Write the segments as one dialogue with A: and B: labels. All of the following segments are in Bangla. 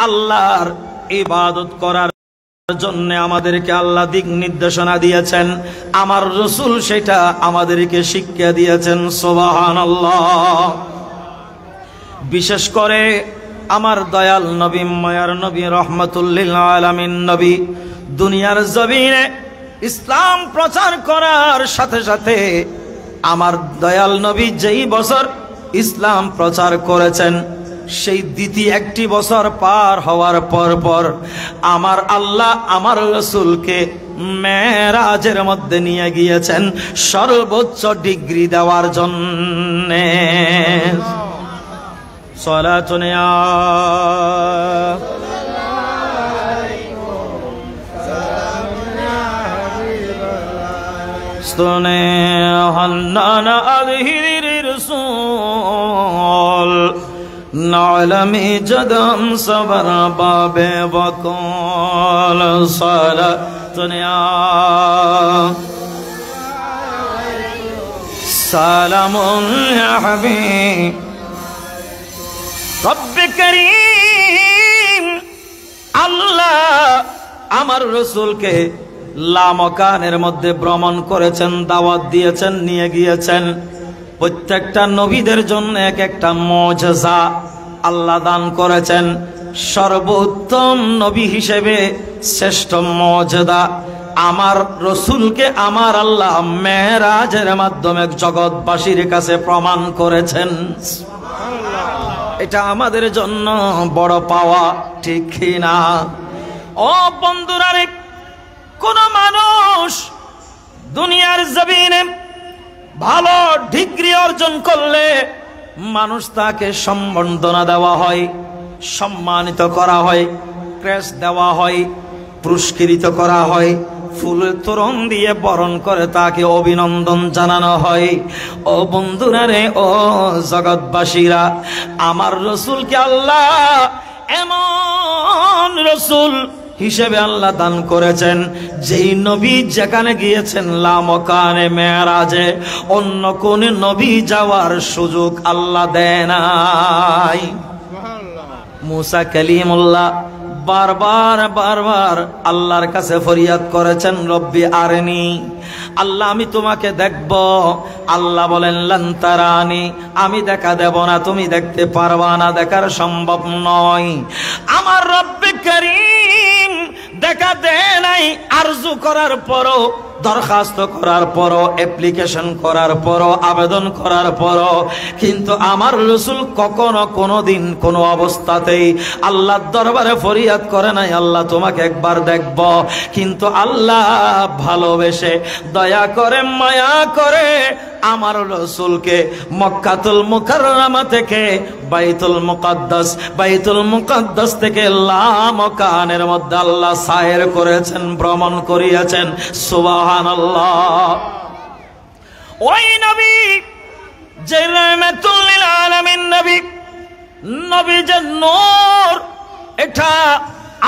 A: আল্লাহর ইবাদত করার জন্য আমাদেরকে আল্লাহ দিক নির্দেশনা দিয়েছেন, আমার রাসূল সেটা আমাদেরকে শিক্ষা দিয়েছেন। সুবহানাল্লাহ। বিশেষ করে আমার দয়াল নবী, মায়ার নবী, রহমাতুল লিল আলামিন নবী দুনিয়ার জমিনে ইসলাম প্রচার করার সাথে সাথে আমার দয়াল নবী যেই বছর ইসলাম প্রচার করেছেন, সেই দ্বিতীয় একটি বছর পার হওয়ার পর আমার আল্লাহ আমার রাসূলকে মেরাজের মধ্যে নিয়ে গিয়েছেন সর্বোচ্চ ডিগ্রি দেওয়ার জন্য। সালাতুন ইয়া স্তনে হান্নান আলহির রাসূল নালামি জদম সবর বাবে বকল। সালাতুন ইয়া সালামুন ইয়া হাবিব রব্বে করিম। আল্লাহ আমার রাসূলকে লামকানের মধ্যে ভ্রমণ করেছেন, দাওয়াত দিয়েছেন, নিয়ে গিয়েছেন। প্রত্যেকটা নবীদের জন্য এক একটা মুজিজা আল্লাহ দান করেছেন। সর্বোত্তম নবী হিসেবে শ্রেষ্ঠ মুজিজা আমার রাসূলকে আমার আল্লাহ মেরাজের মাধ্যমে জগৎবাসীর কাছে প্রমাণ করেছেন। এটা আমাদের জন্য বড় পাওয়া, ঠিক কিনা? ও বন্ধুরা রে, কোন মানুষ দুনিয়ার জমিনে ভালো ডিগ্রি অর্জন করলে মানুষ তাকে সম্বর্ধনা দেওয়া হয়, সম্মানিত করা হয়, ক্রেস্ট দেওয়া হয়, পুরস্কৃত করা হয়, ফুলের তোরণ দিয়ে বরণ করে তাকে অভিনন্দন জানানো হয়। ও বন্ধুরা রে, ও জগৎবাসীরা, আমার রাসূলকে আল্লাহ এমন রাসূল হিসেবে আল্লাহ দান করেছেন, যেই নবী যেখানে গিয়েছেন লামকানে মেরাজে অন্য কোন নবী যাওয়ার সুযোগ আল্লাহ দেয় নাই। মুসা কালিমুল্লাহ বারবার আল্লাহর কাছে ফরিয়াদ করেছেন, রব্বি আরনি, আল্লাহ আমি তোমাকে দেখব। আল্লাহ বলেন লান তারানি, আমি দেখা দেব না, তুমি দেখতে পারবা না, দেখার সম্ভব নয়। আমার রব্বে করিম দেখা দেয় নাই। আরজু করার পরও, দরখাস্ত করার পরও, অ্যাপ্লিকেশন করার পরও, আবেদন করার পরও কিন্তু আমার রাসূল কখনো কোনোদিন কোনো অবস্থাতেই আল্লাহর দরবারে ফরিয়াদ করে নাই, আল্লাহ তোমাকে একবার দেখব। কিন্তু আল্লাহ ভালোবেসে, দয়া করে, মায়া করে আমার রাসূলকে মক্কাতুল মুকাররমা থেকে বাইতুল মুকাদ্দাস থেকে লামকানের মধ্যে আল্লাহ সায়ের করেছেন, ভ্রমণ করিয়েছেন। সুবহানাল্লাহ। ওই নবী যে রাহমাতুল লিল আলামিন নবী যে নূর, এটা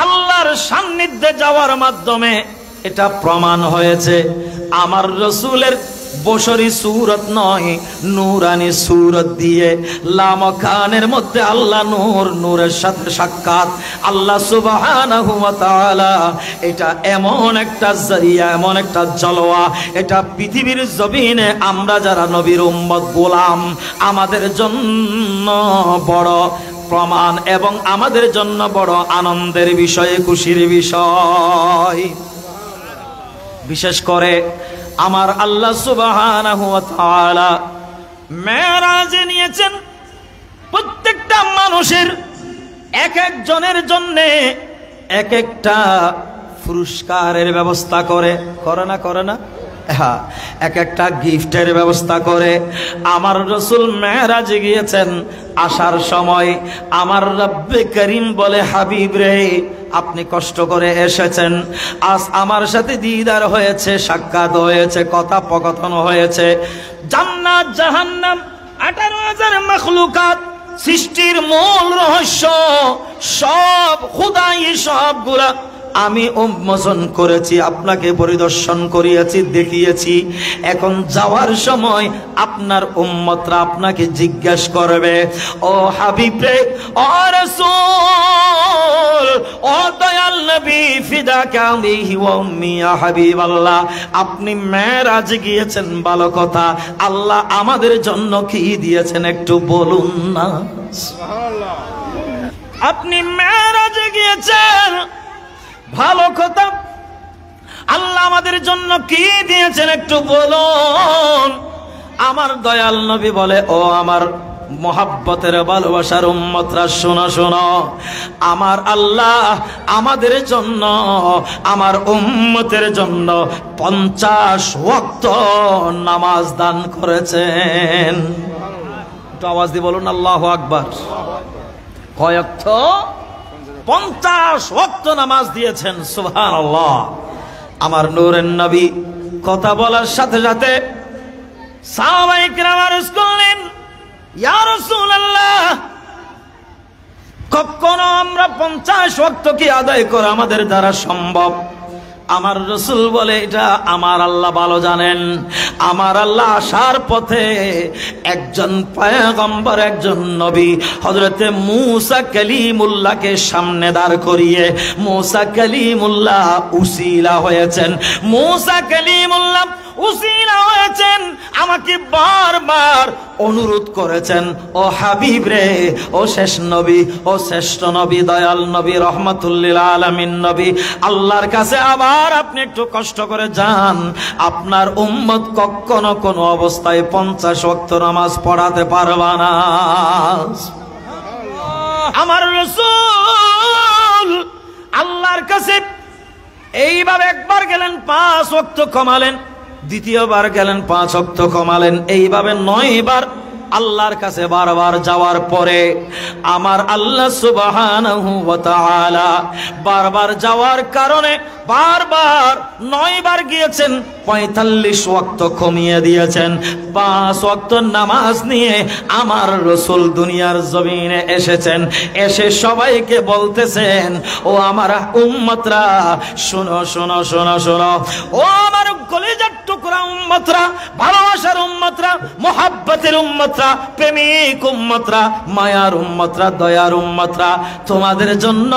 A: আল্লাহর সান্নিধ্যে যাওয়ার মাধ্যমে এটা প্রমাণ হয়েছে। আমার রাসূলের বশরী সূরত নয়, নূরানি সূরত দিয়ে লামকানের মধ্যে আল্লাহ নূরের সাথে সাক্ষাৎ। আল্লাহ সুবহানাহু ওয়া তাআলা এটা এমন একটা জরিয়া, এমন একটা জলওয়া, এটা পৃথিবীর জমিনে আমরা যারা নবীর উম্মত গোলাম, আমাদের জন্য বড় প্রমাণ এবং আমাদের জন্য বড় আনন্দের বিষয়, খুশির বিষয়। বিশেষ করে আমার আল্লাহ সুবহানাহু ওয়া তাআলা মেরাজে নিয়েছেন প্রত্যেকটা মানুষের এক একজনের জন্য এক একটা পুরস্কারের ব্যবস্থা করে না হ্যাঁ, এক একটা গিফটের ব্যবস্থা করে। আমার রাসূল মেরাজে গিয়েছেন, আসার সময় আমার রব্বে করিম বলে, হাবিব রে আপনি কষ্ট করে এসেছেন, আজ আমার সাথে দিদার হয়েছে, সাক্ষাৎ হয়েছে, কথোপকথন হয়েছে। জান্নাত জাহান্নাম 18,000 মাখলুকাত সৃষ্টির মূল রহস্য সব খুদাই সবগুলা আমি উন্মোচন করেছি, আপনাকে পরিদর্শন করিয়েছি, দেখিয়েছি। এখন যাওয়ার সময় আপনার উম্মতরা আপনাকে জিজ্ঞাসা করবে, ও হাবিব রে, ও রাসূল ফিদাকা আলাইহি ওয়া উম্মি ইয়া হাবিবাল্লাহ, আপনি মেরাজ গিয়েছেন ভালো কথা, আল্লাহ আমাদের জন্য কি দিয়েছেন একটু বলুন না। সুবহানাল্লাহ। আপনি মেরাজে গিয়েছেন ভালো কথা, আল্লাহ আমাদের জন্য কি দিয়েছেন একটু বলুন। আমার দয়াল নবী বলে, ও আমার মোহাব্বতের ভালোবাসার উম্মতরা শোনো শোনো, আমার আল্লাহ আমাদের জন্য, আমার উম্মতের জন্য 50 ওয়াক্ত নামাজ দান করেছেন। একটু আওয়াজ দিয়ে বলুন আল্লাহু আকবার। কয় ওয়াক্ত? 50 ওয়াক্ত নামাজ দিয়েছেন। সুবহানাল্লাহ। আমার নূরের নবী কথা বলার সাথে সাথে সাহাবায়ে কিরাম আরজ করলেন, ইয়া রাসূলুল্লাহ, কখনো আমরা 50 ওয়াক্ত কি আদায় করা আমাদের দ্বারা সম্ভব? আমার রাসূল বলে, এটা আমার আল্লাহ ভালো জানেন। আমার আল্লাহ আসার পথে একজন পয়গম্বর, একজন নবী হযরতে মূসা কালিমুল্লাহকে সামনে দাঁড় করিয়ে, মূসা কালিমুল্লাহ উসিলা হয়েছেন, মূসা কালিমুল্লাহ উসিলা হয়েছেন, আমাকে বারবার অনুরোধ করেছেন, ও হাবিব রে, ও শেষ নবী, ও শ্রেষ্ঠ নবী, দয়াল নবী, রহমাতুল লিল আলামিন নবী, আল্লাহর কাছে আবার আপনি একটু কষ্ট করে যান, আপনার উম্মত কখনো কোনো অবস্থায় 50 ওয়াক্ত নামাজ পড়াতে পারবে না। আমার রাসূল আল্লাহর কাছে এইভাবে একবার গেলেন 5 ওয়াক্ত কমালেন, দ্বিতীয়বার গেলেন 5 ওয়াক্ত কমালেন, এইভাবে 9 বার আল্লাহর কাছে বারবার যাওয়ার পরে আমার আল্লাহ সুবহানাহু ওয়া তাআলা বারবার যাওয়ার কারণে বারবার 9 বার গিয়েছেন, 45 ওয়াক্ত কমিয়ে দিয়েছেন। 5 ওয়াক্ত নামাজ নিয়ে আমার রাসূল দুনিয়ার জমিনে এসেছেন, এসে সবাইকে বলতেছেন, ও আমার উম্মতরা শোনো শোনো শোনো শোনো, ও আমার কলিজার টুকরা উম্মতরা, ভালোবাসার উম্মতরা, মুহাব্বতের উম্মতরা, প্রেমিক উম্মতরা, মায়ার উম্মতরা, দয়ার উম্মতরা, তোমাদের জন্য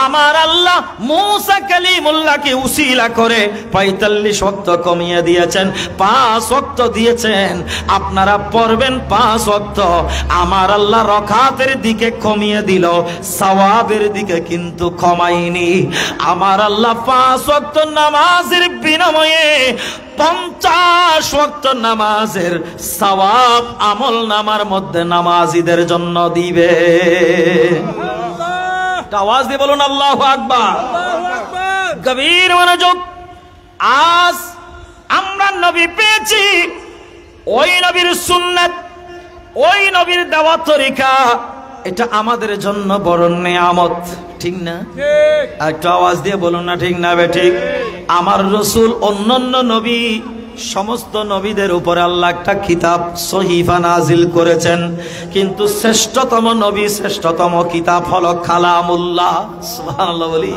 A: আমার আল্লাহ মূসা কালিমুল্লাহকে উসিলা করে 45 ওয়াক্ত কমিয়ে দিয়েছেন, 5 ওয়াক্ত দিয়েছেন। আপনারা পড়বেন 5 ওয়াক্ত, আমার আল্লাহ রাকাতের দিকে কমিয়ে দিল, সওয়াবের দিকে কিন্তু কমায়নি। আমার আল্লাহ 5 ওয়াক্ত নামাজের বিনিময়ে 50 ওয়াক্ত নামাজের সওয়াব আমল নামার মধ্যে নামাজীদের জন্য দিবে। আওয়াজ দিয়ে বলুন আল্লাহু আকবার। গভীর মনোযোগ। আজ আমরা নবী পেয়েছি, ওই নবীর সুন্নাত, ওই নবীর দেওয়া তরিকা, এটা আমাদের জন্য বড় নিয়ামত, ঠিক না? একটা আওয়াজ দিয়ে বলুন না ঠিক না বেঠিক? আমার রাসূল অন্যান্য নবী, সমস্ত নবীদের উপরে আল্লাহ একটা কিতাব সহিফা নাজিল করেছেন, কিন্তু শ্রেষ্ঠতম নবী, শ্রেষ্ঠতম কিতাব হলো কালামুল্লাহ। সুবহানাল্লাহ বলি,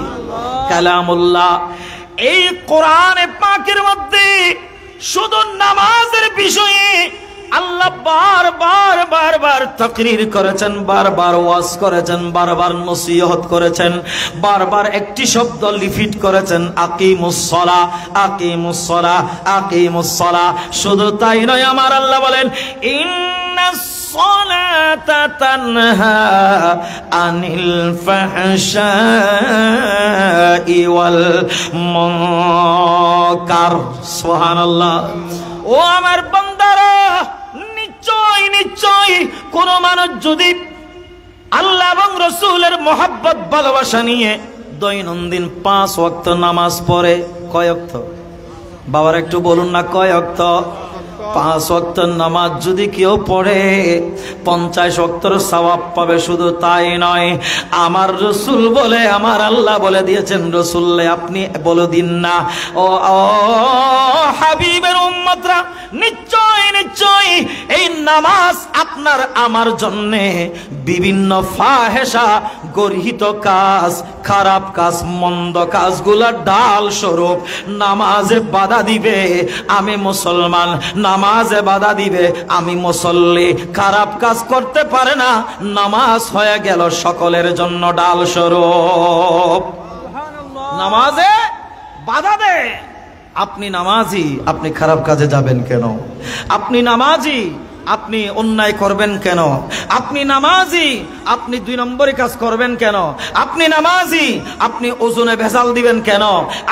A: কালামুল্লাহ। এই কোরআনে পাকের মধ্যে শুধু নামাজের বিষয়ে আল্লাহ বারবার বারবার তাকরীর করেছেন, বারবার ওয়াজ করেছেন, বারবার নসিহত করেছেন, বারবার একটি শব্দ রিপিট করেছেন, আকিমুস সালাহ, আকিমুস সালাহ, আকিমুস সালাহ। শুধু তাই নয়, আমার আল্লাহ বলেন, ইন্নাস সালাতা তানহা আনিল ফাহশাই ওয়াল মুনকার। সুবহানাল্লাহ। ও আমার বান্দারা, নিশ্চয় নিশ্চয় কোন মানুষ যদি আল্লাহ এবং রাসূলের মহব্বত ভালোবাসা নিয়ে দৈনন্দিন 5 ওয়াক্ত নামাজ পড়ে, কয় ওয়াক্ত? বাবার একটু বলুন না, কয় ওয়াক্ত? 5 ওয়াক্ত নামাজ যদি কেউ পড়ে 50 ওয়াক্তর সওয়াব পাবে। শুধু তাই নয়, আমার রাসূল বলে, আমার আল্লাহ বলে দিয়েছেন, রাসূলে আপনি বলে দিন না, ও হাবিবের উম্মতরা, নিশ্চয় নিশ্চয় এই নামাজ আপনার আমার জন্য বিভিন্ন ফাহেসা, গর্হিত কাজ, খারাপ কাজ, মন্দ কাজগুলা ডাল স্বরূপ নামাজে বাধা দিবে। আমি মুসলমান, নামাজে বাধা দিবে, আমি মুসল্লি, খারাপ কাজ করতে পারে না, নামাজ হয়ে গেল সকলের জন্য ডাল স্বরূপ। নামাজে বাধা দেয়। আপনি নামাজি, আপনি খারাপ কাজে যাবেন কেন? আপনি নামাজি, আপনি অন্যায় করবেন কেন? আপনি নামাজি, আপনি 2 নম্বরী কাজ করবেন কেন? আপনি নামাজি, আপনি ওজনে ভেজাল দিবেন কেন?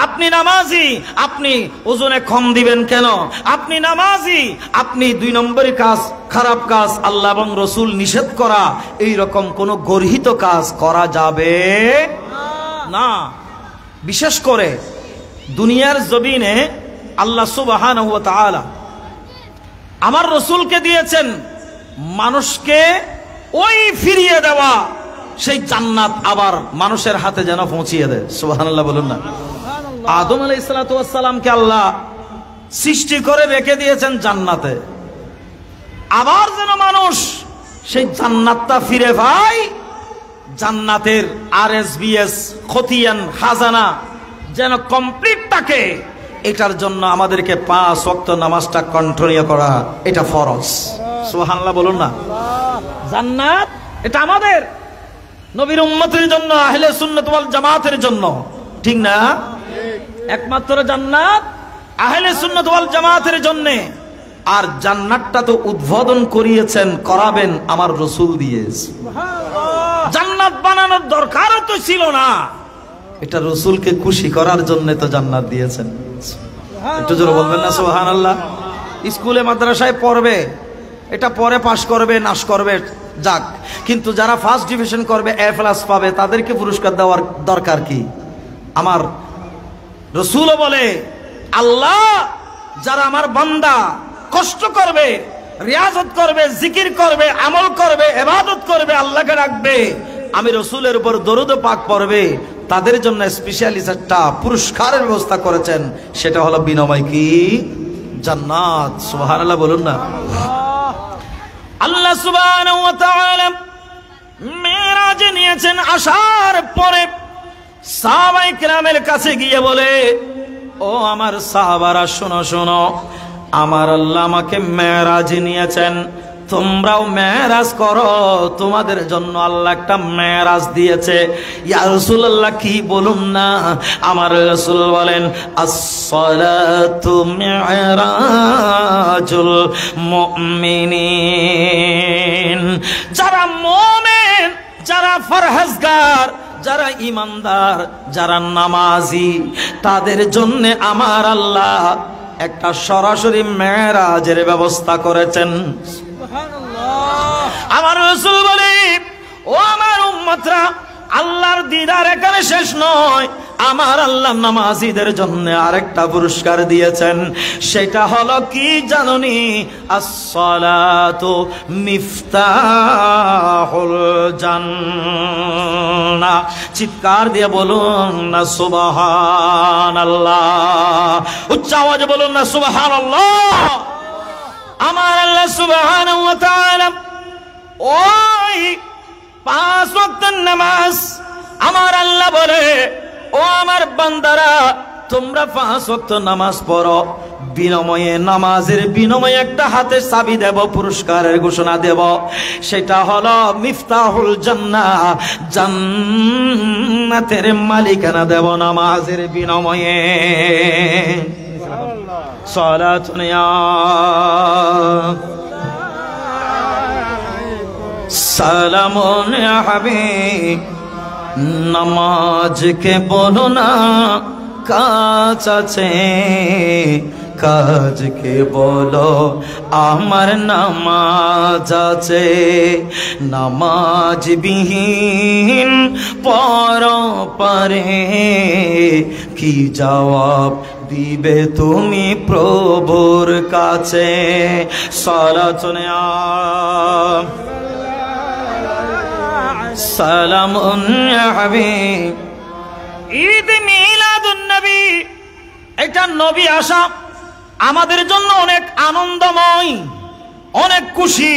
A: আপনি নামাজি, আপনি ওজনে কম দিবেন কেন? আপনি নামাজি, আপনি 2 নম্বরী কাজ, খারাপ কাজ, আল্লাহ এবং রসুল নিষেধ করা এই রকম কোন গর্হিত কাজ করা যাবে না। বিশেষ করে দুনিয়ার জমিনে আল্লাহ সুবহানাহু ওয়া তাআলা আমার রসুলকে দিয়েছেন মানুষকে ওই ফিরিয়ে দেওয়া সেই জান্নাত আবার মানুষের হাতে যেন পৌঁছিয়ে দেয়। সুবহানাল্লাহ বলুন না। আদম আলাইহিস সালাতু ওয়াস সালামকে আল্লাহ সৃষ্টি করে রেখে দিয়েছেন জান্নাতে, আবার যেন মানুষ সেই জান্নাতটা ফিরে পায়, জান্নাতের আরএসবিএস খতিয়ান খাজানা যেন কমপ্লিট থাকে, এটার জন্য আমাদেরকে 5 ওয়াক্ত নামাজটা কন্টিনিউ করা এটা ফরজ। সুবহানাল্লাহ বলুন না। জান্নাত এটা আমাদের নবীর উম্মতের জন্য, আহলে সুন্নাত ওয়াল জামাতের জন্য, ঠিক না? একমাত্র জান্নাত আহলে সুন্নাত ওয়াল জামাতের জন্য। আর জান্নাতটা তো উদ্বোধন করাবেন আমার রাসূল দিয়ে। জান্নাত বানানোর দরকারও তো ছিল না, এটা রাসূলকে খুশি করার জন্য তো জান্নাত দিয়েছেন। একটু জোরে বলবেন না সুবহানাল্লাহ। স্কুলে মাদ্রাসায় পড়বে, এটা পরে পাশ করবে, নাশ করবে, যাক, কিন্তু যারা ফার্স্ট ডিভিশন করবে, A+ পাবে, তাদেরকে পুরস্কার দেওয়ার দরকার কি? আমার রাসূলও বলে, আল্লাহ যারা আমার বান্দা কষ্ট করবে, রিয়াজত করবে, জিকির করবে, আমল করবে, ইবাদত করবে, আল্লাহকে রাখবে, আমি রাসূলের উপর দরুদ পাক পড়বে, তাদের জন্য স্পেশালি একটা পুরস্কারের ব্যবস্থা করেছেন, সেটা হলো বিনিময় কি? জান্নাত। সুবহানাল্লাহ বলুন না। আল্লাহ সুবহানাহু ওয়া তাআলা মেরাজে নিয়েছেন, আসার পরে সাহাবায়ে কেরামের কাছে গিয়ে বলে, ও আমার সাহাবারা শোনো শোনো, আমার আল্লাহ আমাকে মেরাজে নিয়েছেন, তোমরাও মেরাজ করো, তোমাদের জন্য আল্লাহ একটা মেরাজ দিয়েছে। ইয়া রাসূলুল্লাহ কি বলুন না। আমার রাসূল বলেন, as-salatu mi'rajul mu'minin। যারা মুমিন, যারা ফরহেজগার, যারা ইমানদার, যারা নামাজি, তাদের জন্য আমার আল্লাহ একটা সরাসরি মেরাজের ব্যবস্থা করেছেন। আমার রাসূল বলে, ও আমার উম্মতরা, আল্লাহর দিদার এখানে শেষ নয়, আমার আল্লাহ নামাজীদের জন্য আরেকটা পুরস্কার দিয়েছেন, সেটা হলো কি জানোনি? আস-সালাতু মিফতাহুল জান্নাহ। চিৎকার দিয়ে বলুন না সুবহানাল্লাহ, উচ্চ আওয়াজে বলুন না সুবহানাল্লাহ। আমার আল্লাহ সুবহানাহু ওয়া তাআলা ওই 5 ওয়াক্তের নামাজ, আমার আল্লাহ বলে, ও আমার বান্দারা, তোমরা 5 ওয়াক্ত নামাজ পড়ো, বিনিময়ে নামাজের বিনিময়ে একটা হাতে চাবি দেব, পুরস্কারের ঘোষণা দেব, সেটা হলো মিফতাহুল জান্নাহ, জান্নাতের মালিকানা দেব নামাজের বিনিময়ে। সালাতুন ইয়া সালামুন ইয়া হাবিব। নামাজকে বলো না কাজ আছে, কাজকে বলো আমার নামাজ আছে। নামাজ বিহীন পরপারে কি জবাব দিবে তুমি প্রভুর কাছে? সালাতুন ইয়া সালামুন ইয়া হাবিব। ঈদ মিলাদুন নবী, এটা নবী আসা আমাদের জন্য অনেক আনন্দময়, অনেক খুশি।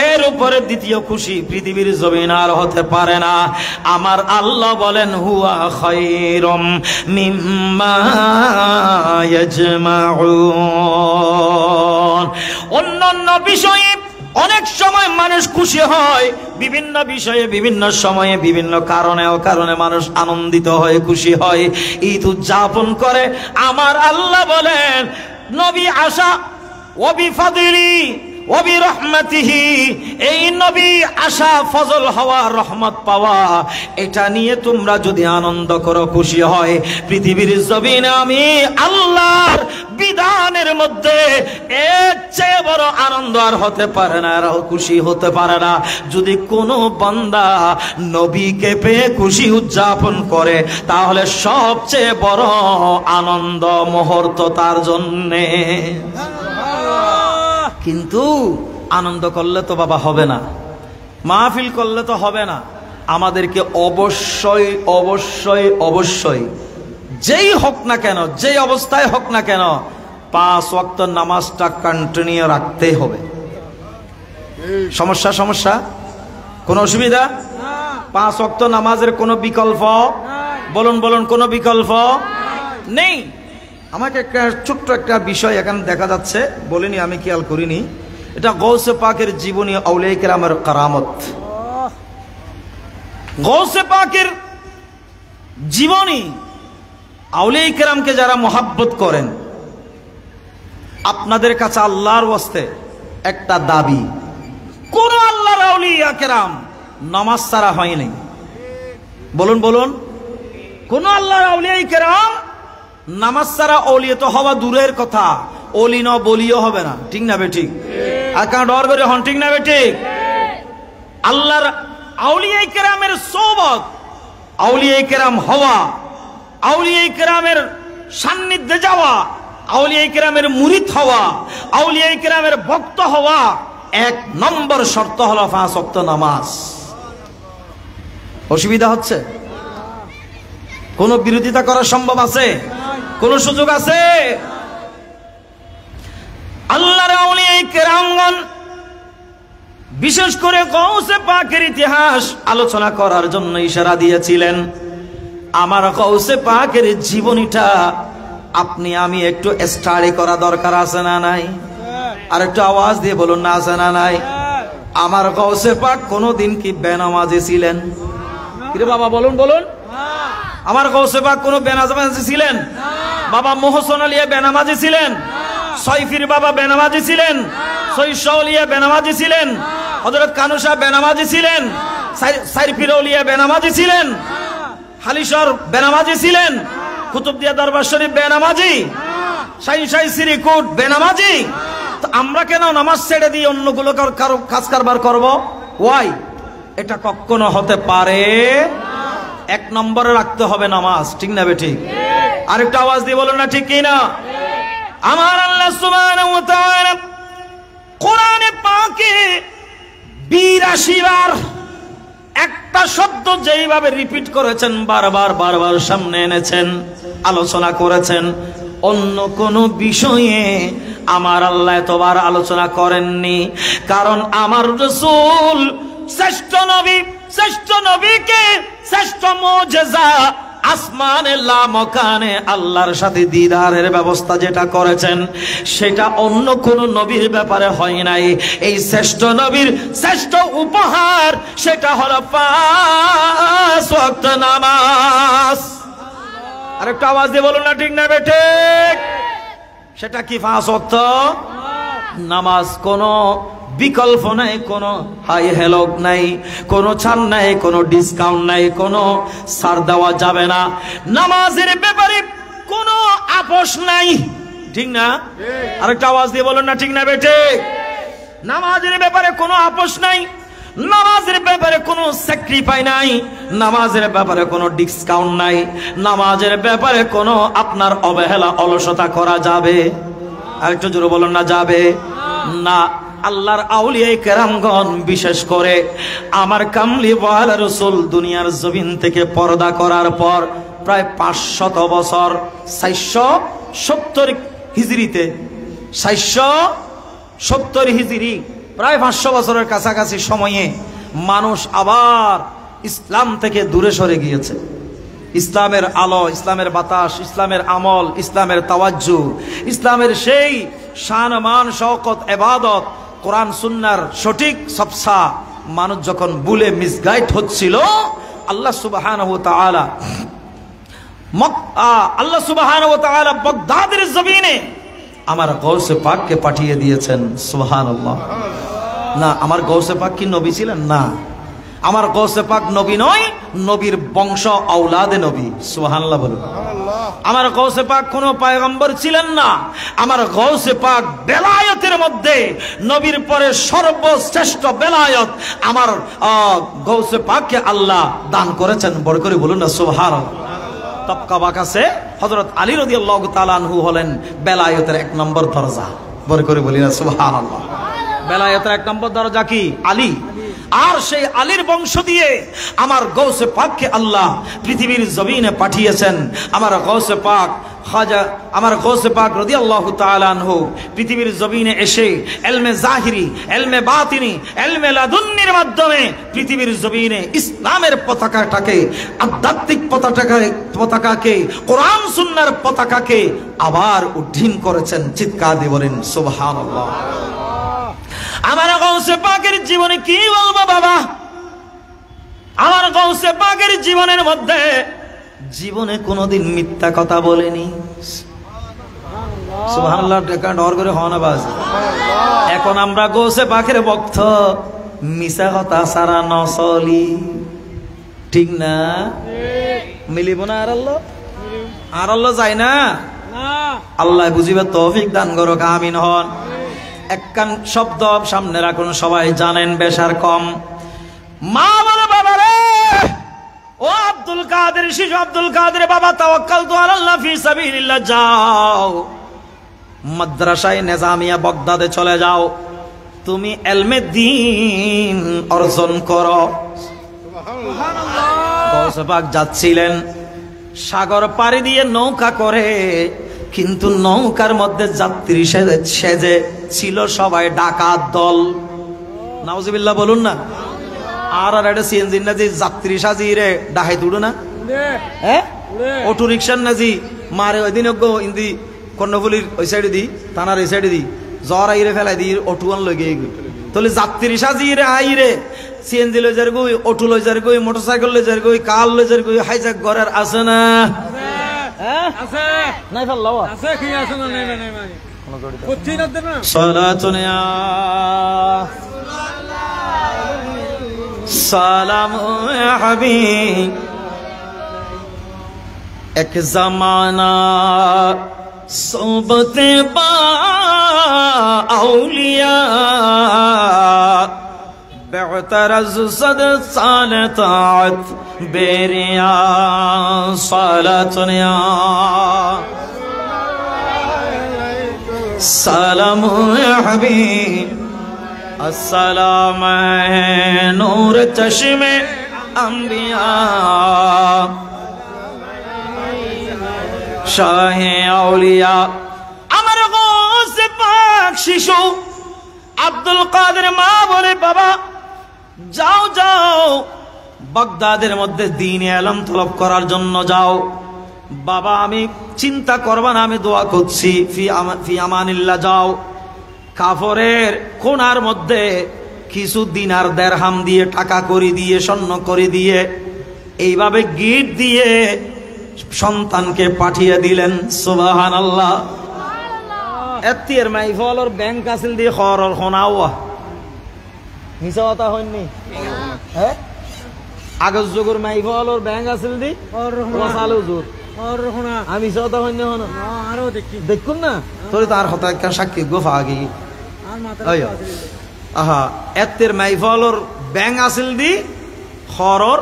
A: এর উপরে দ্বিতীয় খুশি পৃথিবীর জমিন আর হতে পারে না। আমার আল্লাহ বলেন, হুয়া খায়রুম মিম্মা ইয়াজমাউন। অন্যান্য বিষয়ে অনেক সময় মানুষ খুশি হয় বিভিন্ন বিষয়ে, বিভিন্ন সময়ে, বিভিন্ন কারণে মানুষ আনন্দিত হয়, খুশি হয়, ঈদ উদযাপন করে। আমার আল্লাহ বলেন, নবী আসা ওবি ফাদিলি ওবি রহমাতিহি, এই নবী আসা, ফজল হওয়া, রহমত পাওয়া, এটা নিয়ে তোমরা যদি আনন্দ করো, খুশি হয়, পৃথিবীর জমিনে আমি আল্লাহর বিধানের মধ্যে এর চেয়ে বড় আনন্দ আর হতে পারে না, আর খুশি হতে পারে না। যদি কোনো বান্দা নবীকে পেয়ে খুশি উদযাপন করে, তাহলে সবচেয়ে বড় আনন্দ মুহূর্ত তার জন্যে। কিন্তু আনন্দ করলে তো বাবা হবে না, মাহফিল করলে তো হবে না। আমাদেরকে অবশ্যই অবশ্যই অবশ্যই যেই হোক না কেন, যেই অবস্থায় হোক না কেন, 5 ওয়াক্ত নামাজটা কন্টিনিউ রাখতেই হবে। সমস্যা কোনো অসুবিধা? 5 ওয়াক্ত নামাজের কোনো বিকল্প? বলুন কোনো বিকল্প নেই। আমাকে একটা ছোট্ট একটা বিষয় এখানে দেখা যাচ্ছে, বলিনি, আমি খেয়াল করিনি। এটা গৌসে পাকের জীবনী, আউলিয়া কেরামের কারামত। গৌসে পাকের জীবনী, আউলিয়া কেরামকে যারা মোহাব্বত করেন, আপনাদের কাছে আল্লাহর ওয়াস্তে একটা দাবি, কোন আল্লাহর আউলিয়া কেরাম নামাজ ছাড়া হয়নি। বলুন কোন আল্লাহর আউলিয়া কেরাম নামাজ ছাড়া অলিয়ে তো হওয়া দূরের কথা, অলি ন বলিও হবে না। ঠিক না বেঠিক? আর কারণ ডর করে হন, ঠিক না বেঠিক? আল্লাহর আউলিয়া কেরামের সোহবত, আউলিয়া কেরাম হওয়া, আউলিয়া কেরামের সান্নিধ্যে যাওয়া, আউলিয়া কেরামের মুরিদ হওয়া, আউলিয়া কেরামের ভক্ত হওয়া, 1 নম্বর শর্ত হলো 5 ওয়াক্ত নামাজ। অসুবিধা হচ্ছে? কোন বিরোধিতা করা সম্ভব আছে? কোন সুযোগ আছে? আল্লাহর আউলিয়া কেরামগণ বিশেষ করে গৌসে পাকের ইতিহাস আলোচনা করার জন্য ইশারা দিয়েছিলেন। আমার গৌসে পাকের জীবনীটা আপনি আমি একটু স্টাডি করা দরকার আছে না নাই? আর একটু আওয়াজ দিয়ে বলুন না, আছে না নাই? আমার গৌসে পাক কোনদিন কি বেনামাজি ছিলেন? কিরে বাবা বলুন আমার গৌসে পাক কোন বেনামাজি ছিলেন? বাবা মোহসন আলিয়া বেনামাজি ছিলেন? সৈফির বাবা বেনামাজি ছিলেন? সৈশলিয়া বেনামাজি ছিলেন? হযরত কানুসা বেনামাজি ছিলেন? সাইরফির আউলিয়া বেনামাজি ছিলেন? হালিশর বেনামাজি ছিলেন? কুতুবদিয়া দরবার শরীফ বেনামাজি? শাই শ্রীকুট বেনামাজি? তো আমরা কেন নামাজ ছেড়ে দিয়ে অন্যগুলো কারো কাজ কারবার করব? ওয়াই? এটা কখনো হতে পারে? 1 নম্বরে রাখতে হবে নামাজ। ঠিক না বেঠিক? আরেকটা আওয়াজ দিয়ে বলুন না, ঠিক কি না? আমার আল্লাহ সুবহানাহু ওয়া তাআলা কোরআনে পাকে 82 বার একটা শব্দ যেইভাবে রিপিট করেছেন, বারবার সামনে এনেছেন, আলোচনা করেছেন, অন্য কোন বিষয়ে আমার আল্লাহ এতবার আলোচনা করেননি। কারণ আমার রাসূল শ্রেষ্ঠ নবীকে শ্রেষ্ঠ মুজিজা আসমানে লা মকানে আল্লাহর সাথে দিদারের ব্যবস্থা যেটা করেছেন, সেটা অন্য কোন নবীর ব্যাপারে হয় নাই। এই শ্রেষ্ঠ নবীর শ্রেষ্ঠ উপহার সেটা হলো 5 ওয়াক্ত নামাজ। আরেকটা আওয়াজ দিয়ে বলুন না, ঠিক না বেঠিক? সেটা কি 5 ওয়াক্ত নামাজ। কোন বিকল্প নাই, কোন হাই হেলক নাই, কোন ছাড় নাই, কোন ডিসকাউন্ট নাই, কোন ছাড় দেওয়া যাবে না। নামাজের ব্যাপারে কোন আপোষ নাই। ঠিক না? আরেকটা আওয়াজ দিয়ে বলুন না, ঠিক না বেঠিক? নামাজের ব্যাপারে কোনো আপোষ নাই, নামাজের ব্যাপারে কোনো স্যাক্রিফাই নাই, নামাজের ব্যাপারে কোনো ডিসকাউন্ট নাই, নামাজের ব্যাপারে কোনো আপনার অবহেলা অলসতা করা যাবে? আরেকটু জোরে বলুন না, যাবে না। আল্লাহর আউলিয়া কেরামগণ বিশেষ করে আমার কামলি ওয়ালা রাসূল দুনিয়ার জমিন থেকে পর্দা করার পর প্রায় 500 বছর, 470 হিজরিতে, 470 হিজরি, প্রায় 500 বছরের কাছাকাছি সময়ে মানুষ আবার ইসলাম থেকে দূরে সরে গিয়েছে। ইসলামের আলো, ইসলামের বাতাস, ইসলামের আমল, ইসলামের তাওয়াজ্জু, ইসলামের সেই শান মান শওকত ইবাদত কোরআন সুন্নাহর সঠিক সবসা মানুষ যখন ভুলে মিসগাইড হচ্ছিল, আল্লাহ সুবহানাহু ওয়া তাআলা বাগদাদের জমিনে আমার গৌসে পাককে পাঠিয়ে দিয়েছেন। সুবহানাল্লাহ। না, আমার গৌসে পাক কি নবী ছিলেন? না, আমার গৌসে পাক নবী নয়, নবীর বংশ আওলাদে নবী। সুবহানাল্লাহ বলুন। আমার গৌসে পাক কোনো পয়গম্বর ছিলেন না। আমার গৌসে পাক বেলায়েতের মধ্যে নবীর পরে সর্বশ্রেষ্ঠ বেলায়েত আমার গৌসে পাককে আল্লাহ দান করেছেন। বড় করে বলুন না সুবহানাল্লাহ। তবকা বাকাসে হযরত আলী রাদিয়াল্লাহু তাআলা আনহু হলেন বেলায়েতের 1 নম্বর দরজা। বড় করে বলি না সুবহানাল্লাহ। বেলায়েতের 1 নম্বর দরজা কি? আলী। আর সেই আলীর বংশ দিয়ে আমার গৌসে পাককে আল্লাহ পৃথিবীর জমিনে পাঠিয়েছেন। আমার গৌসে পাক খাজা, আমার গৌসে পাক রাদিয়াল্লাহু তাআলা আনহু পৃথিবীর জমিনে এসে ইলমে জাহিরি, ইলমে বাতিনি, ইলমে লাদুন্নির মাধ্যমে পৃথিবীর জমিনে ইসলামের পতাকাটাকে, আধ্যাত্মিক পতাকাকে, কোরআন সুন্নাহর পতাকাকে আবার উড্ডীন করেছেন। চিৎকার দিয়ে বলেন সুবহানাল্লাহ। আমার গৌসে পাকের জীবনে কি বলবো বাবা? আমার গৌসে পাকের জীবনের মধ্যে জীবনে কোনোদিন মিথ্যা কথা বলেনি। সুবহানাল্লাহ। ডর করে হন আওয়াজ। এখন আমরা গৌসে পাকের ভক্ত, মিছা কথা সারা নচলি। ঠিক না? মিলিব না? আর আল্লাহ যায় না। আল্লাহ বুঝিবে তৌফিক দান করুক, আমিন হন। একখান শব্দ সামনে রাখুন, সবাই জানেন বেশার কম। মা বলে বাবা রে, ও আব্দুল কাদের, শিশু আব্দুল কাদের বাবা, তাওয়াক্কালতু আলাল্লাহ ফি সাবিলিল্লাহ, যাও মাদ্রাসায় নিজামিয়া বাগদাদে চলে যাও, তুমি ইলমে দ্বীন অর্জন করো। সুবহানাল্লাহ। গৌসে পাক যাচ্ছিলেন সাগর পাড়ি দিয়ে নৌকা করে, কিন্তু নৌকার মধ্যে যাত্রী সেজে ছিল সবাই ডাকাত দল। নাউজুবিল্লাহ বলুন না। আর একটা সিএনজি না যে যাত্রী সাজি রে ডাহাই তুড়ো না, হ্যাঁ, অটো রিক্সার না জি মারে ওই দিন ইন্দি কর্ণফুলির ওই সাইডে দি, থানার ওই সাইডে দি জ্বর আইরে ফেলাই দি অটুয়ান লই গিয়ে তাহলে যাত্রী সাজি রে আই রে সিএনজি লই যার গই, অটো লই যার গই, মোটরসাইকেল লই যার গই, কার লই যার গই, হাইজাক ঘরের আছে না? আছে নাই ফেললাম আছে কি আছে না? নাই নাই মানে কুচ্ছি না দেন না। সালাতুন ইয়া সালাম ইয়া হাবিব। এক জামানা সোহবতে বা আউলিয়া, বেতরজ সদ সাল তাআত বেরিয়া। সালাতুন ইয়া সালাম ইয়া হাবিব। আসসালাম নূর চশমে আম্বিয়া, শাহে আউলিয়া। আমার গৌসে পাক শিশু আব্দুল কাদের মা বলে বাবা যাও যাও বাগদাদের মধ্যে দ্বীন ইলম তলব করার জন্য যাও। বাবা আমি চিন্তা করবা না, আমি দোয়া করছি, ফি আমানিল্লাহ, যাও। কাফরের কোনার মধ্যে কিছু দিনার দেরহাম দিয়ে, টাকা করে দিয়ে, স্বর্ণ করে দিয়ে, এইভাবে গিফট দিয়ে সন্তানকে পাঠিয়ে দিলেন। সুবহানাল্লাহ। এতির মাইফলর ব্যাংক আছিল দি খরর খনাওয়া মিছা কথা হয়নি, হ্যাঁ? আগজ যুগর মাইফলর ব্যাংক আছিল দি ওয়াসাল হুজুর আমি মিছা কথা হয়নি, হন আরো দেখুন না তোর তার কথা একটা সাক্ষী গোফা আগে আহা। এতির মাইফলর ব্যাংক আছিল দি খরর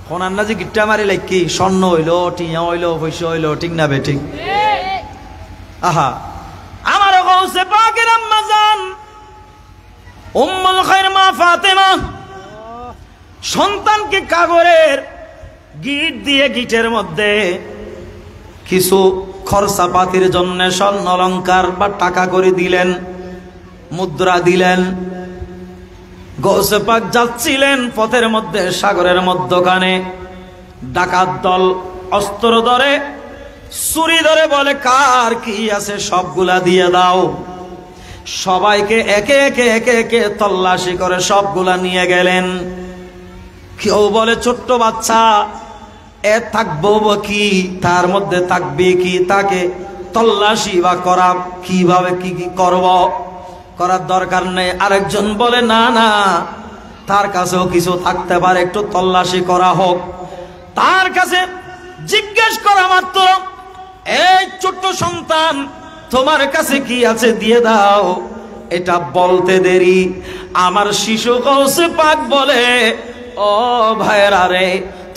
A: খনার না যে গিট্টা মারি লাইকি স্বর্ণ হইলো, টিয়া হইলো, পয়সা হইলো, ঠিক না বে ঠিক? আহা, আমার গৌসে পাকের আম্মা জান উম্মুল খায়র মা ফাতেমা সন্তানকে কাগরের গিট দিয়ে, গিটের মধ্যে কিছু খরচাপাতির জন্য স্বর্ণ অলংকার বা টাকা করে দিলেন, মুদ্রা দিলেন। গৌসে পাক যাচ্ছিলেন পথের মধ্যে, সাগরের মধ্যখানে ডাকাত দল অস্ত্র ধরে, ছুরি ধরে বলে কার কি আছে সবগুলা দিয়ে দাও। সবাইকে একে একে একে একে তল্লাশি করে সবগুলা নিয়ে গেলেন। কেউ বলে ছোট্ট বাচ্চা, এ থাকবো কি, তার মধ্যে থাকবে কি, তাকে তল্লাশি বা করা কিভাবে কি কি করব, করার দরকার নেই। আরেকজন বলে না না, তার কাছেও কিছু থাকতে পারে, একটু তল্লাশি করা হোক। তার কাছে জিজ্ঞেস করা মাত্র, এই ছোট্ট সন্তান, তোমার কাছে কি আছে দিয়ে দাও। এটা বলতে দেরি আমার শিশু গৌসে পাক বলে, ও ভাইরা রে,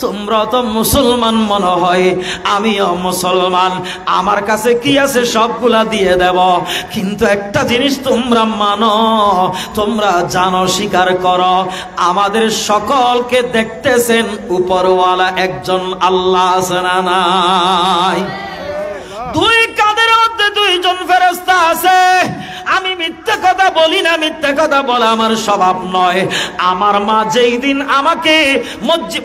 A: তোমরা তো মুসলমান মনে হয়, আমিও মুসলমান, আমার কাছে কি আছে সবগুলা দিয়ে দেব, কিন্তু একটা জিনিস তোমরা মানো, তোমরা জানো, স্বীকার করো, আমাদের সকলকে দেখতেছেন উপরওয়ালা একজন আল্লাহ আছে না নাই? দুই কাঁধের মধ্যে দুইজন ফেরেশতা আছে। আমি মিথ্যা কথা বলি না, মিথ্যা কথা বলা আমার স্বভাব নয়। আমার মা যেই দিন আমাকে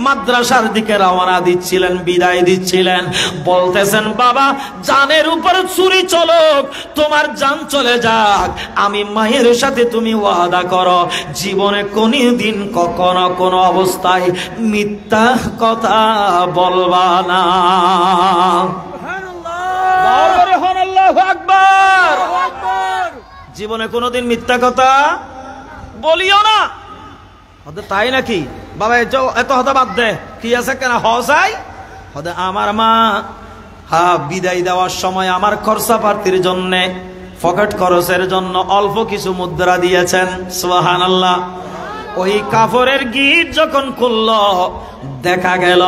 A: মাদ্রাসার দিকে রওনা দিচ্ছিলেন, বিদায় দিচ্ছিলেন, বলতেছেন, বাবা জানের উপর ছুরি চলুক, তোমার জান চলে যাক, আমি মায়ের সাথে তুমি ওয়াদা করো জীবনে কোনদিন কখনো কোনো অবস্থায় মিথ্যা কথা বলবা না। আল্লাহু আকবার। জীবনে কোনোদিন মিথ্যা কথা বলিও না। তাই নাকি বাবা, এত হতা বাদ দে, কি আছে কেন হসাই হদে। আমার মা বিদায় দেওয়ার সময় আমার খরচা পাতির জন্য, পকেট খরচের জন্য অল্প কিছু মুদ্রা দিয়েছেন। সুবহানাল্লাহ। ওই কাপড়ের গিট যখন খুলল, দেখা গেল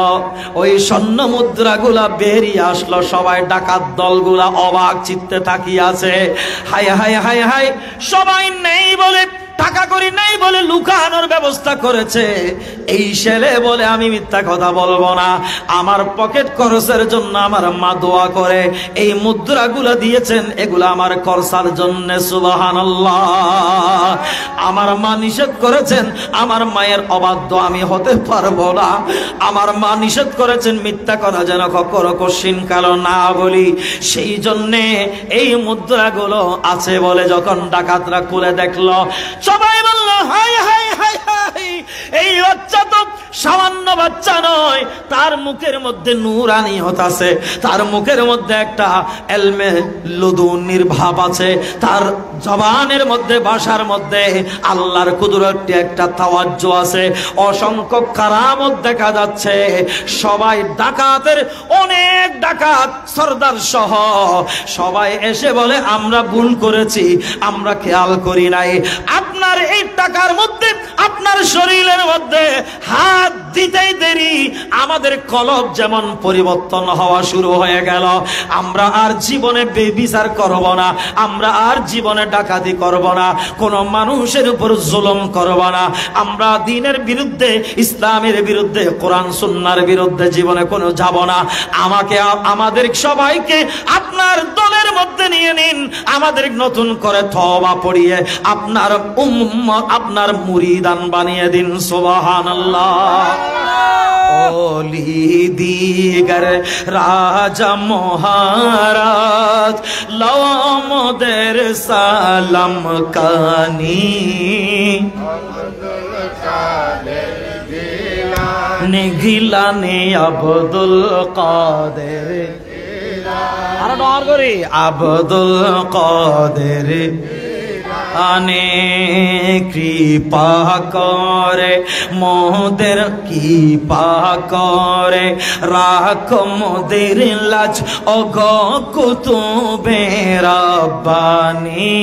A: ওই স্বর্ণ মুদ্রাগুলা বেরিয়ে আসলো। সবাই ডাকাত দলগুলা অবাক চিত্তে তাকিয়ে আছে। হায় হায় হায় হায়, সবাই নেই বলে, টাকা করি নাই বলে লুকানোর ব্যবস্থা করেছে। এই ছেলে বলে আমি মিথ্যা কথা বলবো না, আমার পকেট খরচের জন্য আমার মা দোয়া করে এই মুদ্রাগুলা দিয়েছেন, এগুলা আমার খরচার জন্য। সুবহানাল্লাহ। আমার মা নিষেধ করেছেন, আমার মায়ের অবাধ্য আমি হতে পারবো না। আমার মা নিষেধ করেছেন মিথ্যা কথা যেন কখনো কশিন কালো না বলি। সেই জন্যে এই মুদ্রাগুলো আছে বলে যখন ডাকাতরা খুলে দেখলো, সবাই বলল, হাই হাই হাই হাই, এই বাচ্চা তো সামান্য বাচ্চা নয়, তার মুখের মধ্যে নূরানিয়ত আছে, তার মুখের মধ্যে একটা এলমে লুদুনির ভাব আছে, তার জবানের মধ্যে, ভাষার মধ্যে আল্লাহর কুদরতি একটা তাওয়াজ্জু আছে, অসংখ্য কারামত দেখা যাচ্ছে। সবাই ডাকাতের, অনেক ডাকাত সর্দার সহ সবাই এসে বলে, আমরা ভুল করেছি, আমরা খেয়াল করি নাই। আপনার এই টাকার মধ্যে, আপনার শরীরের মধ্যে হাত দিতেই দেরি আমাদের কলব যেমন পরিবর্তন হওয়া শুরু হয়ে গেল। আমরা আর জীবনে বেবিচার করব না, আমরা আর জীবনে ডাকাতি করব না, কোন মানুষের উপর জুলুম করব না, আমরা দ্বীনের বিরুদ্ধে, ইসলামের বিরুদ্ধে, কোরআন সুন্নাহর বিরুদ্ধে জীবনে কোনো যাব না। আমাকে, আমাদের সবাইকে আপনার দলের মধ্যে নিয়ে নিন, আমাদের নতুন করে তওবা পড়িয়ে আপনার উম্মত, আপনার মুরিদান বানিয়ে দিন। সুবহানাল্লাহ। ওলি দিগার রাজা মহারাজ লওমদের সালাম কানি, নিগিলানি আব্দুল কাদের, আর ডর করি আব্দুল কাদের আনে কৃপা করে, মোদের কৃপা করে, রাখ মোদের লাজ অগ কুতুবে রাব্বানি,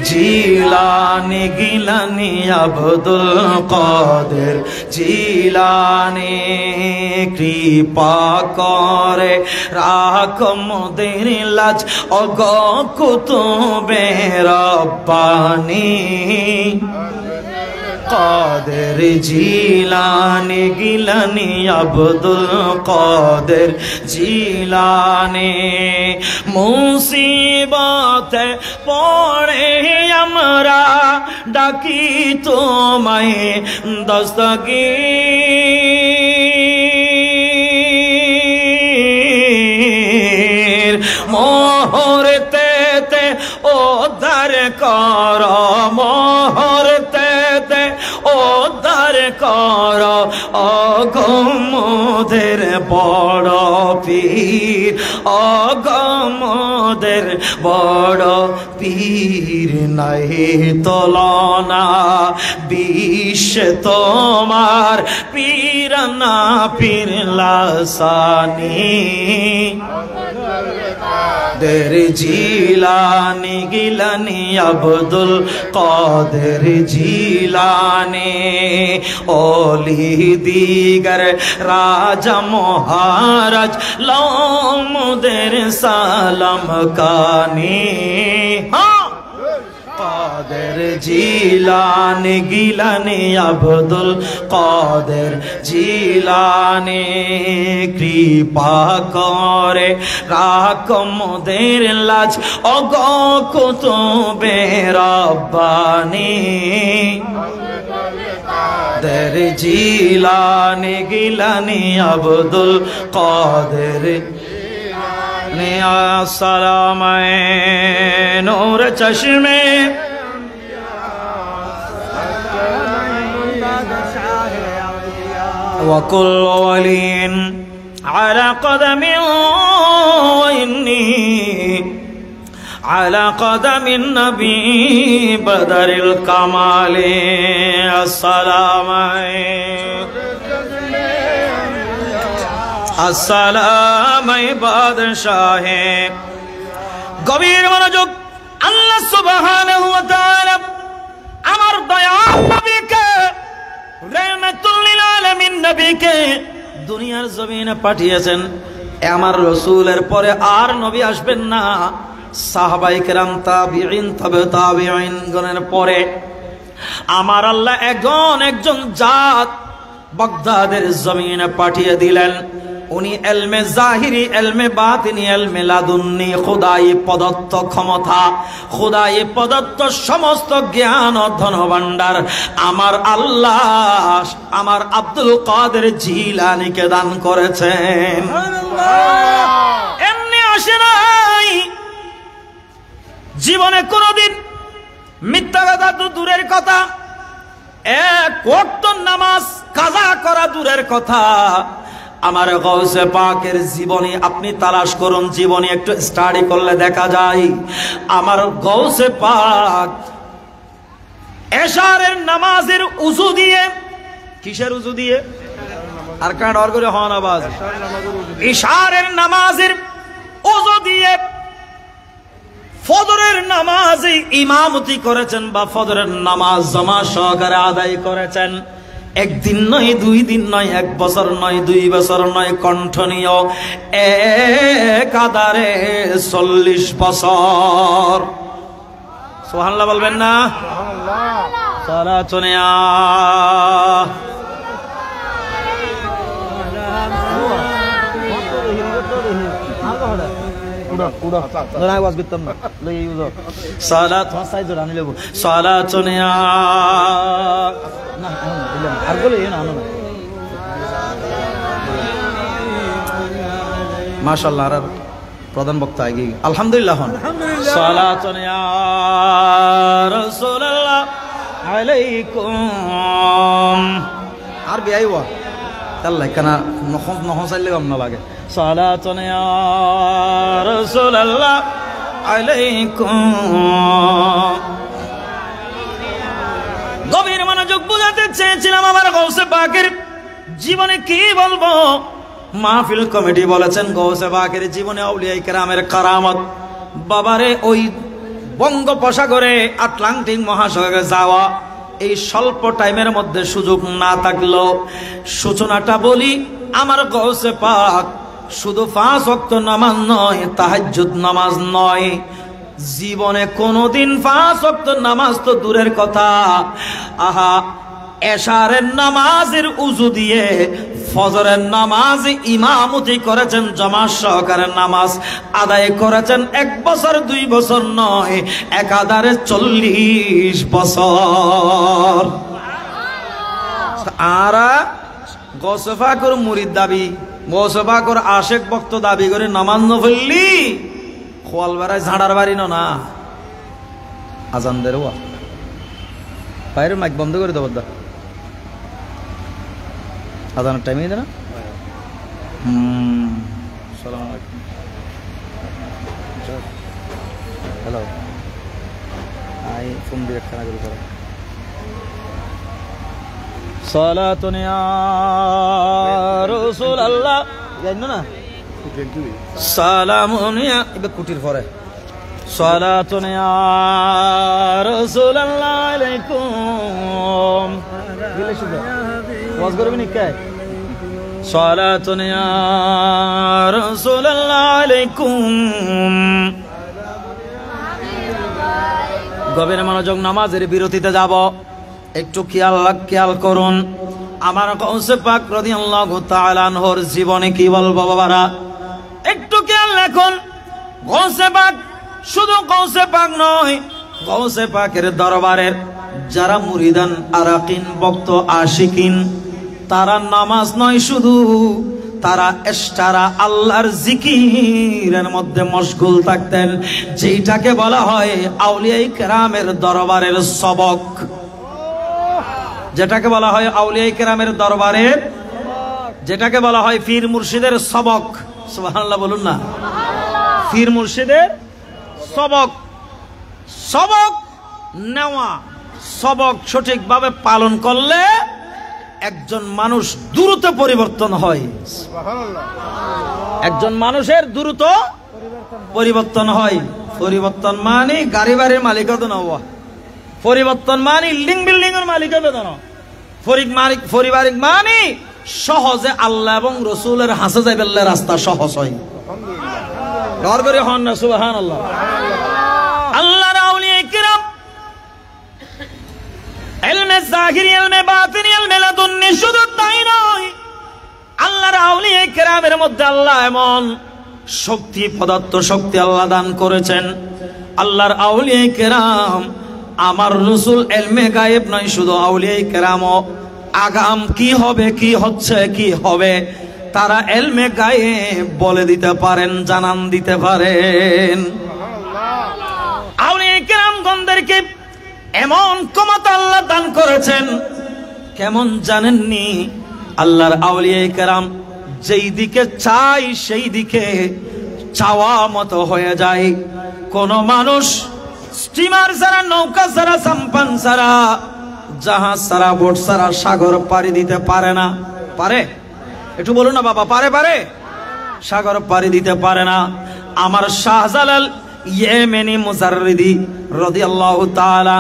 A: জিলানি গিলানি আব্দুল কাদের জিলানি, কৃপা করে রাখ মোদের লাজ অগ কুতুবে রাব্বানি, কাদের জিলানি গিলানি আব্দুল কাদের জিলানি। মুসিবতে পড়ে আমরা ডাকি তোমায় দস্তগীর, মোহরতে কর মুহূর্তে উদ্ধার কর অগমদের বড় পীর অগমদের বড় পীর নাই তুলনা বিশ্বে তোমার পীর না পীর লাসানি দের জিলানি গিলানি আব্দুল কাদের জিলানি ওলি দিগর রাজা মহারাজ লমদের সালাম কানি কাদের জিলানি গিলানি আব্দুল কাদের জিলানি কৃপা করে রাখ মোদের লাজ অগ কুতুবে রব্বানি কাদের জিলানি গিলানি আব্দুল কাদের আসসালাম নূর চশমে وكل ولي على قدم وإني على قدم النبي بدر الكمال السلام আসসালাম বাদশাহ গভীর মনোযোগ আল্লাহ সুবহানাহু ওয়া তাআলা আমার দয়াল নবীকে রাহমাতুল লিল আলামিন নবীকে দুনিয়ার জমিনে পাঠিয়েছেন আমার রাসূলের পরে আর নবী আসবেন না সাহাবায়ে কেরাম তাবিঈন তাবে তাবিঈন গণের পরে আমার আল্লাহ একজন জাত বাগদাদের জমিনে পাঠিয়ে দিলেন উনি ইলমে জাহিরি ইলমে বাতিনি ইলমে লাদুন্নি খোদাই প্রদত্ত ক্ষমতা খোদাই প্রদত্ত সমস্ত জ্ঞান ও ধনভাণ্ডার আমার আল্লাহ আমার আব্দুল কাদের জিলানীকে দান করেছেন সুবহানাল্লাহ এমনি আসে নাই জীবনে কোনদিন মিথ্যা কথা তো দূরের কথা এক ওয়াক্ত নামাজ কাজা করা দূরের কথা আমার গাউসে পাকের জীবনী আপনি তালাশ করুন জীবনী একটু স্টাডি করলে দেখা যায় আমার গাউসে পাক এশারের নামাজের উযু দিয়ে কিসের উযু দিয়ে আর কান ডর করে হন আওয়াজ এশারের নামাজের উযু দিয়ে ফজরের নামাজে ইমামতি করেছেন বা ফজরের নামাজ জামাত সহকারে আদায় করেছেন একদিন নয় দুই দিন নয় এক বছর নয় 2 বছর নয় কণ্ঠনীয় একাধারে 40 বছর সুবহানাল্লাহ বলবেন না সুবহানাল্লাহ সালাতুনিয়া মাশাআল্লাহ আর প্রধান বক্তা আগে আলহামদুলিল্লাহ সালাতুন ইয়া রাসূলুল্লাহ আলাইকুম আর বিআইওয়া আল্লাহ কানা নহন চাইলে গম না লাগে সালাতুন ইয়া রাসূলুল্লাহ আলাইকুম গভীর মনোযোগ বুঝাতে চেয়েছিলাম আমার গাউসে পাকের জীবনে কি বলবো মাহফিল কমিটি বলেছেন গাউসে পাকের জীবনে আউলিয়া কেরামের কারামত বাবারে ওই বঙ্গোপসাগরে আটলান্টিক মহাসাগরে যাওয়া এই স্বল্প টাইমের মধ্যে সুযোগ না থাকলেও সূচনাটা বলি আমার গাউসে পাক শুধু 5 ওয়াক্ত নামাজ নয় তাহাজ্জুদ নামাজ নয় জীবনে কোনদিন 5 ওয়াক্ত নামাজ তো দূরের কথা আহা এশারের নামাজের উযু দিয়ে ফজরের নামাজ ইমামতি করেছেন জামাত সহকারে নামাজ আদায় করেছেন 1 বছর 2 বছর নয় একাধারে 40 বছর আর গাউসে পাকের মুরিদ দাবি গাউসে পাকের আশেক ভক্ত দাবি করে নামাজ না পড়লি খোয়াল বাড়ায় ঝাড়ার বাড়ি না আজান দের বাইরের মাইক বন্ধ করে দেবো দা আজানের টাইমে দে না সালাম আলাইকুম হ্যালো আই ফোন দিয়ে খানা করে করো সালাতুন ইয়া রাসূলুল্লাহ জানো না সালামুন ইয়া ইবে কুটির পরে সালাতুন ইয়া রাসূলুল্লাহ আলাইকুম দিলে শুধু ওয়াজ করবি নি কে সালাতুন ইয়া রাসূলুল্লাহ আলাইকুম গভীর মনোযোগ নামাজের বিরতিতে যাব একটু খেয়াল করুন আমার গাউসে পাক রাদিয়াল্লাহু তাআলা আনহুর জীবনে কি বলবো বাবারা একটু খেয়াল রাখুন গাউসে পাক শুধু গাউসে পাক নয় গাউসে পাকের দরবারের যারা মুরিদান আরাকিন ভক্ত আশিকিন তারা নামাজ নয় শুধু তারা এস্টারা আল্লাহর জিকিরের মধ্যে মশগুল থাকতেন যেটাকে বলা হয় আউলিয়ায়ে কেরামের দরবারের সবক যেটাকে বলা হয় আউলিয়ায়ে কেরামের দরবারের যেটাকে বলা হয় পীর মুর্শিদের সবক সুবহানাল্লাহ বলুন না পীর মুর্শিদের সবক সবক নেওয়া সবক সঠিকভাবে পালন করলে একজন মানুষ দ্রুত পরিবর্তন হয় একজন মানুষের দ্রুত পরিবর্তন হয় পরিবর্তন মানে গাড়ি বাড়ির মালিক হতো না পরিবর্তন মানে লিং বিল্ডিং এর মালিক হবে না পরিবারিক মানে সহজে আল্লাহ এবং রসুলের হাসে যাইবেলে রাস্তা সহজ হয় ঘর করে হন না সুবহানাল্লাহ আল্লাহর আউলিয়া কিরাম ইলমে জাহির ইলমে বাতিন ইলমে লাদুন্নি শুধু তাই নয় আল্লাহর আউলিয়া কিরামের মধ্যে আল্লাহ এমন শক্তি পদার্থ শক্তি আল্লাহ দান করেছেন আল্লাহর আউলিয়া কিরাম আমার রাসূল ইলমে গায়েব নয় শুধু আউলিয়া কিরামও আগাম কি হবে কি হচ্ছে কি হবে তারা ইলমে গায়েব বলে দিতে পারেন জানান দিতে পারেন আউলিয়া কিরামগণদেরকে এমন ক্ষমতা আল্লাহ দান করেছেন কেমন জানেননি আল্লাহর আউলিয়া কেরাম যেই দিকে চাই সেই দিকে চাওয়া মতো হয়ে যায় কোন মানুষ স্টিমার ছাড়া নৌকা ছাড়া সাম্পান ছাড়া জাহাজ ছাড়া বোট ছাড়া সাগর পাড়ি দিতে পারে না পারে একটু বলুন না বাবা পারে সাগর পাড়ি দিতে পারে না আমার শাহজালাল ইয়েমেনি মুজাররিদি রাদিয়াল্লাহু তাআলা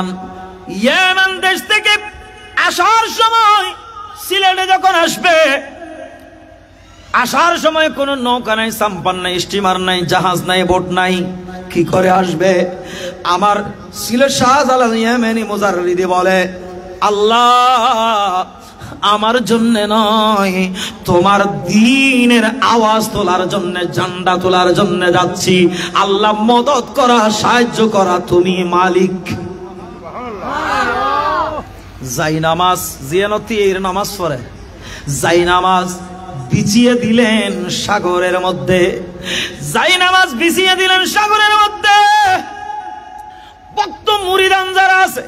A: ইয়েমেন দেশ থেকে আসার সময় সিলেটে যখন আসবে আসার সময় কোনো নৌকা নাই সাম্পান নাই স্টিমার নাই জাহাজ নাই বোট নাই কি করে আসবে আমার সিলেট শাহজালাল ইয়েমেনি মুজাররিদি বলে আল্লাহ আমার জন্য নয় তোমার দ্বীনের আওয়াজ তোলার জন্য ঝান্ডা তোলার জন্য যাচ্ছি আল্লাহ মদদ করা সাহায্য করা তুমি মালিক যাই নামাজ জিয়ানতি এর নামাজ পড়ে যাই নামাজ বিছিয়ে দিলেন সাগরের মধ্যে যাই নামাজ বিছিয়ে দিলেন সাগরের মধ্যে ভক্ত মুরিদান যারা আছে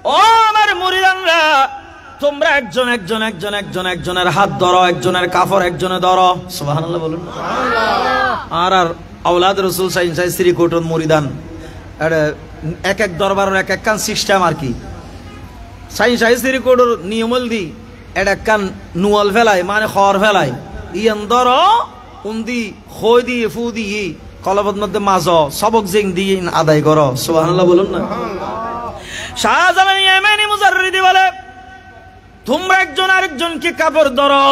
A: ও আমার মুরিদানরা তোমরা একজনের হাত ধরো একজনের কাপড় একজনে ধরো সুবহানাল্লাহ বলুন আর আওলাদ রাসূল সাইন শ্রীকোটন মুরিদান এক এক দরবারের এক এক কান সিস্টেম আর কি সাইন শ্রীকোটর নিয়মল দি এক কান নুয়াল ফেলায় মানে খর ফেলায় ইয়ান ধরো উন্দি খই দিয়ে ফু দিয়ে কলবত মধ্যে মাঝ সবক জিং দিয়ে আদায় করো সুবহানাল্লাহ বলুন না শাহজালাল ইয়েমেনি মুজাররিদি বলে তোমরা একজন আরেকজনকে কাপড় ধরো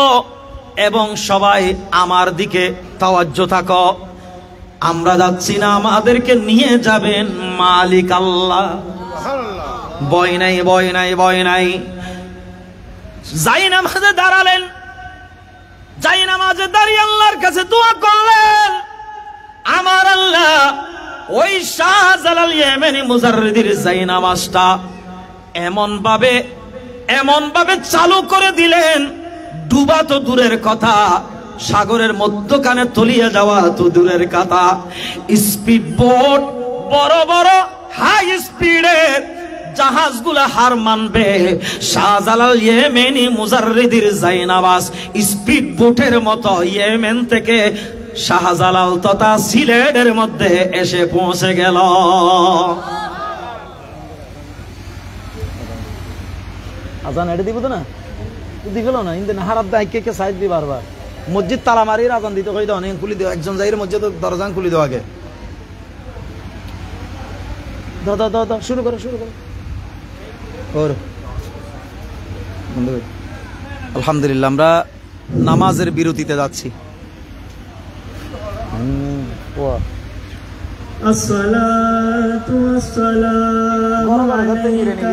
A: এবং সবাই আমার দিকে তাওয়াজ্জু থাকো আমরা যাচ্ছি না আমাদেরকে নিয়ে যাবেন মালিক আল্লাহ ভয় নাই যাই নামাজে দাঁড়ালেন যাই নামাজে দাঁড়িয়ে আল্লাহর কাছে দোয়া করলেন আমার আল্লাহ ওই শাহজালাল ইয়েমেনি মুজাররিদির যাই নামাজটা এমন ভাবে চালু করে দিলেন ডুবা তো দূরের কথা সাগরের মধ্যখানে তলিয়ে যাওয়া তো দূরের কথা স্পিড বোট বড় বড় হাই স্পিডের জাহাজগুলা হার মানবে। শাহজালাল ইয়েমেনি মুজাররিদির জাইনাবাস স্পিড বোটের মতো ইয়েমেন থেকে শাহজালাল তথা সিলেটের মধ্যে এসে পৌঁছে গেল।
B: আজান এড়ে দিব তো না দি ফেলো না ইন্দে হারাত দেয় কে সাইড দি বারবার মসজিদ তালা মারিয়ে আজান দিতে কই দাও অনেক খুলি দাও একজন যাইরে মসজিদ দরজান খুলি দাও আগে দাও দাও দাও দাও শুরু করো ওর আলহামদুলিল্লাহ আমরা নামাজের বিরতিতে যাচ্ছি। আসসালাতু ওয়াসসালামু আলাইকা